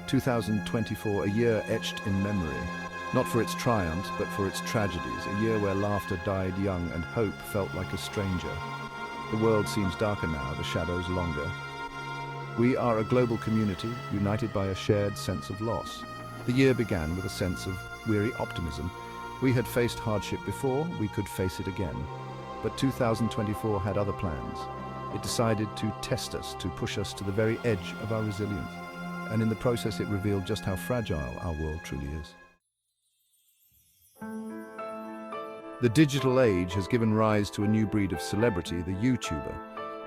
2024, a year etched in memory. Not for its triumphs, but for its tragedies, a year where laughter died young and hope felt like a stranger. The world seems darker now, the shadows longer. We are a global community, united by a shared sense of loss. The year began with a sense of weary optimism. We had faced hardship before, we could face it again. But 2024 had other plans. It decided to test us, to push us to the very edge of our resilience. And in the process, it revealed just how fragile our world truly is. The digital age has given rise to a new breed of celebrity, the YouTuber.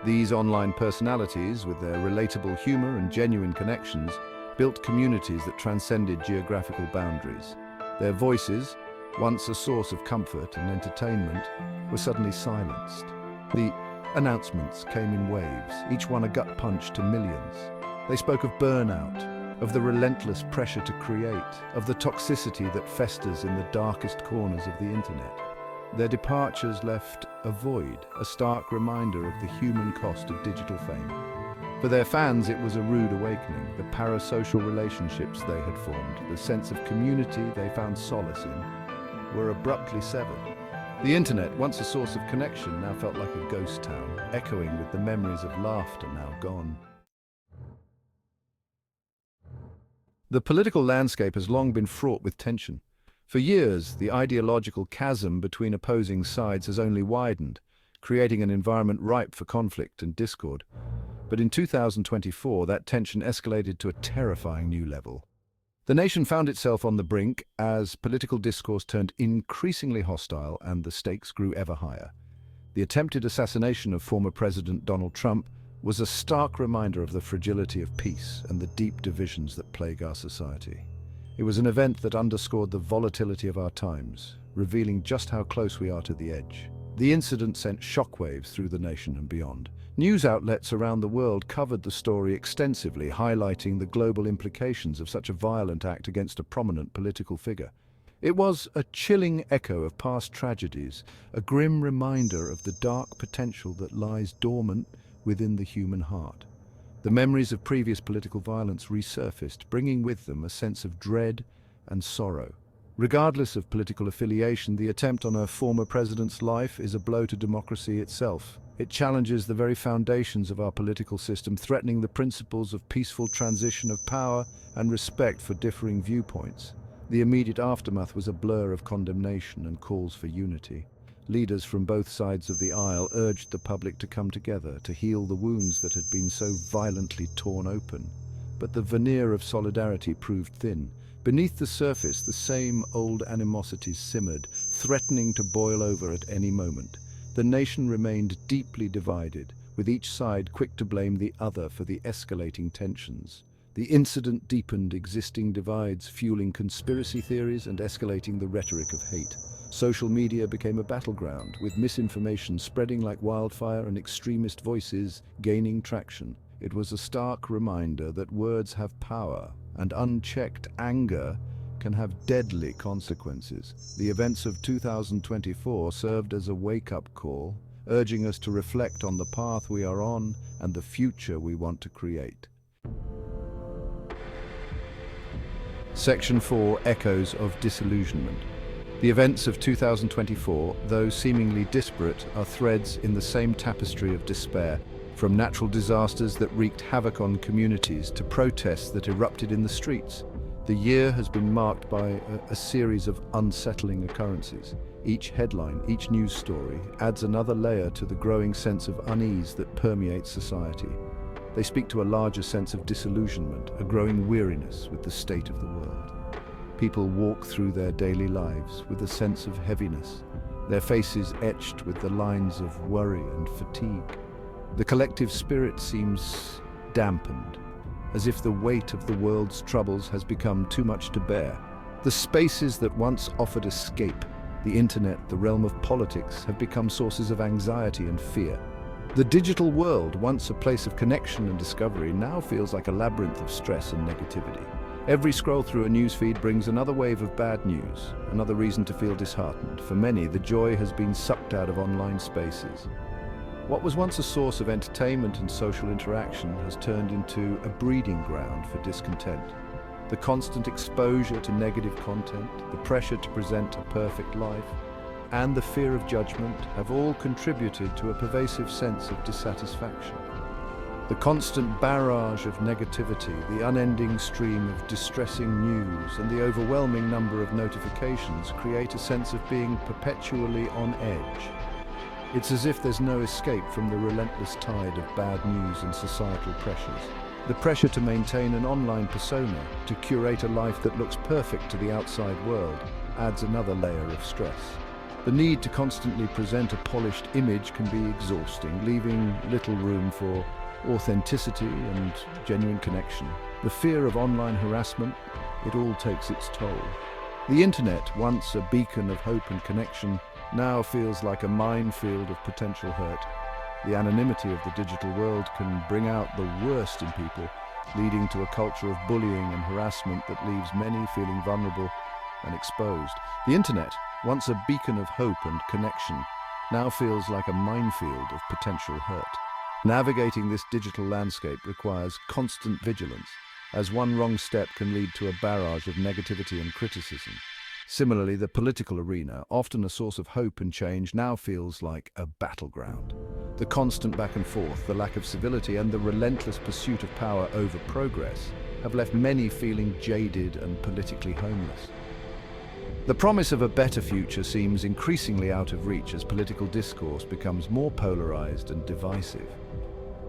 These online personalities, with their relatable humor and genuine connections, built communities that transcended geographical boundaries. Their voices, once a source of comfort and entertainment, were suddenly silenced. The announcements came in waves, each one a gut punch to millions. They spoke of burnout, of the relentless pressure to create, of the toxicity that festers in the darkest corners of the internet. Their departures left a void, a stark reminder of the human cost of digital fame. For their fans, it was a rude awakening. The parasocial relationships they had formed, the sense of community they found solace in, were abruptly severed. The internet, once a source of connection, now felt like a ghost town, echoing with the memories of laughter now gone. The political landscape has long been fraught with tension. For years, the ideological chasm between opposing sides has only widened, creating an environment ripe for conflict and discord. But in 2024, that tension escalated to a terrifying new level. The nation found itself on the brink as political discourse turned increasingly hostile and the stakes grew ever higher. The attempted assassination of former President Donald Trump was a stark reminder of the fragility of peace and the deep divisions that plague our society. It was an event that underscored the volatility of our times, revealing just how close we are to the edge. The incident sent shockwaves through the nation and beyond. News outlets around the world covered the story extensively, highlighting the global implications of such a violent act against a prominent political figure. It was a chilling echo of past tragedies, a grim reminder of the dark potential that lies dormant within the human heart. The memories of previous political violence resurfaced, bringing with them a sense of dread and sorrow. Regardless of political affiliation, the attempt on a former president's life is a blow to democracy itself. It challenges the very foundations of our political system, threatening the principles of peaceful transition of power and respect for differing viewpoints. The immediate aftermath was a blur of condemnation and calls for unity. Leaders from both sides of the aisle urged the public to come together to heal the wounds that had been so violently torn open. But the veneer of solidarity proved thin. Beneath the surface, the same old animosities simmered, threatening to boil over at any moment. The nation remained deeply divided, with each side quick to blame the other for the escalating tensions. The incident deepened existing divides, fueling conspiracy theories and escalating the rhetoric of hate. Social media became a battleground, with misinformation spreading like wildfire and extremist voices gaining traction. It was a stark reminder that words have power, and unchecked anger can have deadly consequences. The events of 2024 served as a wake-up call, urging us to reflect on the path we are on and the future we want to create. Section 4: Echoes of Disillusionment. The events of 2024, though seemingly disparate, are threads in the same tapestry of despair, from natural disasters that wreaked havoc on communities to protests that erupted in the streets. The year has been marked by a series of unsettling occurrences. Each headline, each news story, adds another layer to the growing sense of unease that permeates society. They speak to a larger sense of disillusionment, a growing weariness with the state of the world. People walk through their daily lives with a sense of heaviness, their faces etched with the lines of worry and fatigue. The collective spirit seems dampened, as if the weight of the world's troubles has become too much to bear. The spaces that once offered escape, the internet, the realm of politics, have become sources of anxiety and fear. The digital world, once a place of connection and discovery, now feels like a labyrinth of stress and negativity. Every scroll through a newsfeed brings another wave of bad news, another reason to feel disheartened. For many, the joy has been sucked out of online spaces. What was once a source of entertainment and social interaction has turned into a breeding ground for discontent. The constant exposure to negative content, the pressure to present a perfect life, and the fear of judgment have all contributed to a pervasive sense of dissatisfaction. The constant barrage of negativity, the unending stream of distressing news, and the overwhelming number of notifications create a sense of being perpetually on edge. It's as if there's no escape from the relentless tide of bad news and societal pressures. The pressure to maintain an online persona, to curate a life that looks perfect to the outside world, adds another layer of stress. The need to constantly present a polished image can be exhausting, leaving little room for authenticity and genuine connection. The fear of online harassment, it all takes its toll. The internet, once a beacon of hope and connection, now feels like a minefield of potential hurt. The anonymity of the digital world can bring out the worst in people, leading to a culture of bullying and harassment that leaves many feeling vulnerable and exposed. The internet, once a beacon of hope and connection, now feels like a minefield of potential hurt. Navigating this digital landscape requires constant vigilance, as one wrong step can lead to a barrage of negativity and criticism. Similarly, the political arena, often a source of hope and change, now feels like a battleground. The constant back and forth, the lack of civility, and the relentless pursuit of power over progress have left many feeling jaded and politically homeless. The promise of a better future seems increasingly out of reach as political discourse becomes more polarized and divisive.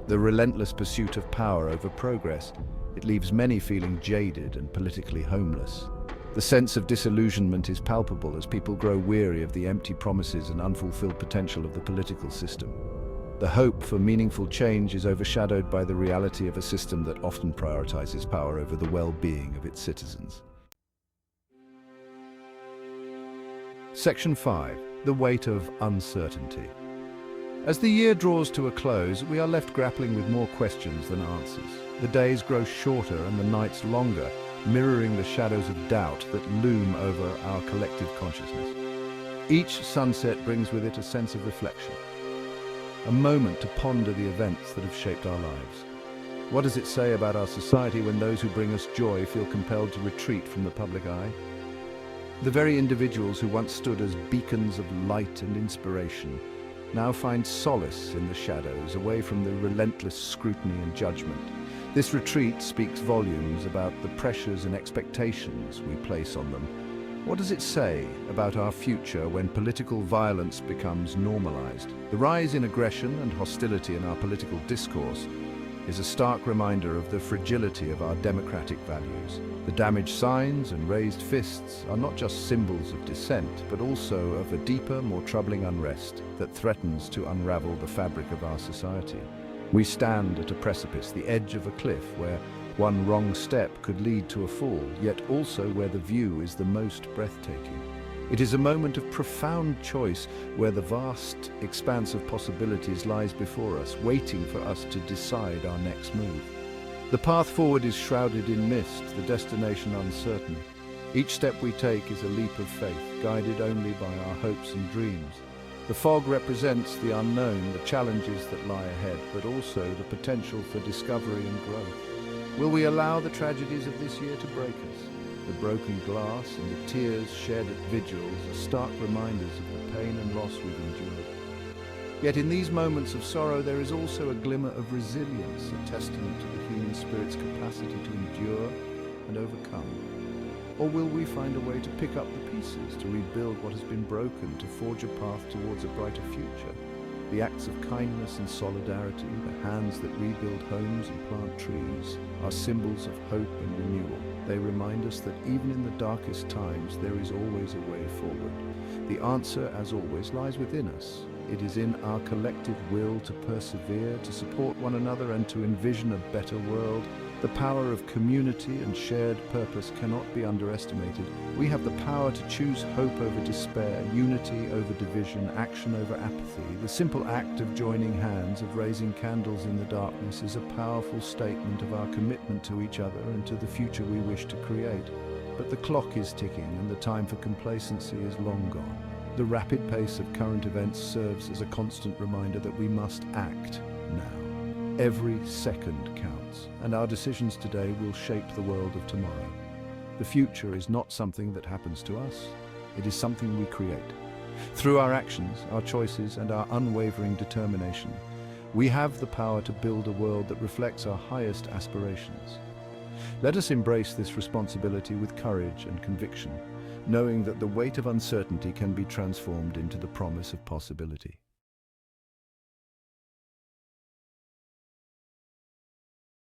The relentless pursuit of power over progress, it leaves many feeling jaded and politically homeless. The sense of disillusionment is palpable as people grow weary of the empty promises and unfulfilled potential of the political system. The hope for meaningful change is overshadowed by the reality of a system that often prioritizes power over the well-being of its citizens. Section 5. The weight of uncertainty. As the year draws to a close, we are left grappling with more questions than answers. The days grow shorter and the nights longer, mirroring the shadows of doubt that loom over our collective consciousness. Each sunset brings with it a sense of reflection, a moment to ponder the events that have shaped our lives. What does it say about our society when those who bring us joy feel compelled to retreat from the public eye? The very individuals who once stood as beacons of light and inspiration now find solace in the shadows, away from the relentless scrutiny and judgment. This retreat speaks volumes about the pressures and expectations we place on them. What does it say about our future when political violence becomes normalized? The rise in aggression and hostility in our political discourse is a stark reminder of the fragility of our democratic values. The damaged signs and raised fists are not just symbols of dissent, but also of a deeper, more troubling unrest that threatens to unravel the fabric of our society. We stand at a precipice, the edge of a cliff, where one wrong step could lead to a fall, yet also where the view is the most breathtaking. It is a moment of profound choice where the vast expanse of possibilities lies before us, waiting for us to decide our next move. The path forward is shrouded in mist, the destination uncertain. Each step we take is a leap of faith, guided only by our hopes and dreams. The fog represents the unknown, the challenges that lie ahead, but also the potential for discovery and growth. Will we allow the tragedies of this year to break us? The broken glass and the tears shed at vigils are stark reminders of the pain and loss we've endured. Yet in these moments of sorrow there is also a glimmer of resilience, a testament to the human spirit's capacity to endure and overcome. Or will we find a way to pick up the pieces, to rebuild what has been broken, to forge a path towards a brighter future? The acts of kindness and solidarity, the hands that rebuild homes and plant trees, are symbols of hope and renewal. They remind us that even in the darkest times, there is always a way forward. The answer, as always, lies within us. It is in our collective will to persevere, to support one another, and to envision a better world. The power of community and shared purpose cannot be underestimated. We have the power to choose hope over despair, unity over division, action over apathy. The simple act of joining hands, of raising candles in the darkness, is a powerful statement of our commitment to each other and to the future we wish to create. But the clock is ticking and the time for complacency is long gone. The rapid pace of current events serves as a constant reminder that we must act now. Every second counts, and our decisions today will shape the world of tomorrow. The future is not something that happens to us. It is something we create. Through our actions, our choices, and our unwavering determination, we have the power to build a world that reflects our highest aspirations. Let us embrace this responsibility with courage and conviction, knowing that the weight of uncertainty can be transformed into the promise of possibility.